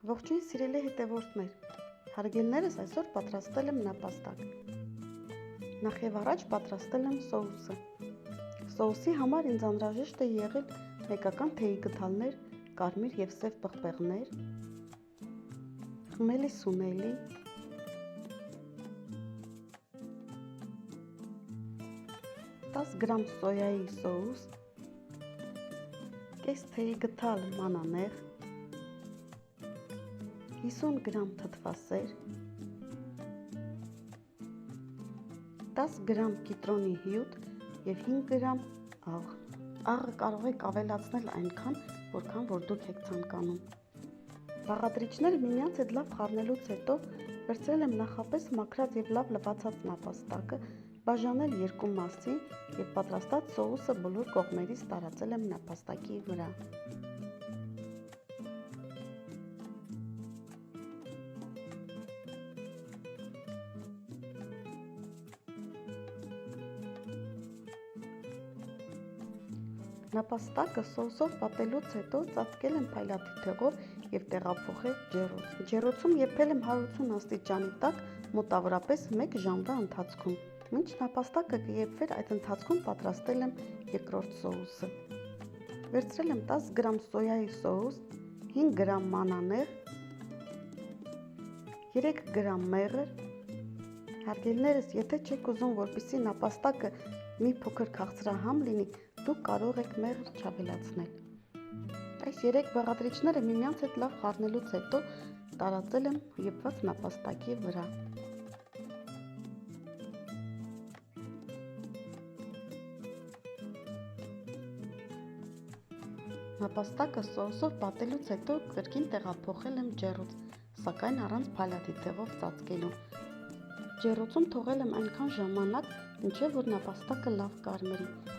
Ողջույն սիրելի հետևորդներ, հարգելներս այսօր պատրաստել եմ նապաստակ։ Նախ եւ առաջ պատրաստել եմ սոուսը։ Սոուսի համար ինձ անհրաժեշտ է եղել մեկական թեյի գդալներ, կարմիր եւ սև պղպեղներ, խմելի սունելի, «10 գրամ սոյայի սոուս, կես թեյի գդալ մանանեխ, 50 գրամ թթվասեր, 10 գրամ կիտրոնի հյութ և 5 գրամ աղ։ Աղը կարող եք ավելացնել այնքան, որքան որ դուք եք ցանկանում։ Բաղադրիչները միմյանց հետ լավ խառնելուց հետո վերցրել եմ նախապես մաքրած և լավ լվացած նապաստակը, բաժանել երկու մասի և պատրաստած սոուսը բոլոր կողմերից տարածել եմ նապաստակի վրա։ Նապաստակը սոուսով պատելուց հետո ծածկել եմ փայլատիթեղով և տեղափոխել ջեռոց։ Ջեռոցում եփել եմ 180 աստիճանի տակ մոտավորապես 1 ժամվա ընթացքում։ Մինչ նապաստակը կեփվեր, այդ ընթացքում պատրաստել եմ երկրորդ սոուսը։ Վերցրել եմ 10 գրամ սոյայի սոուս, 5 գրամ մանանեխ, 3 գրամ մեղր։ Հարգելներս, եթե չեք ուզում, որպեսզի նապաստակը մի փոքր քաղցրահամ լինի, դուք կարող եք մեղր չավելացնել։ Այս 3 բաղադրիչները միմյանց հետ լավ խառնելուց հետո տարածել եմ եփված նապաստակի վրա։ Նապաստակը սոուսով պատելուց հետո կրկին տեղափոխել եմ ջեռոց, սակայն առանց փայլատիթեղով ծածկելու։ Ջեռոցում թողել եմ այնքան ժամանակ, մինչև որ նապաստակը լավ կարմրի։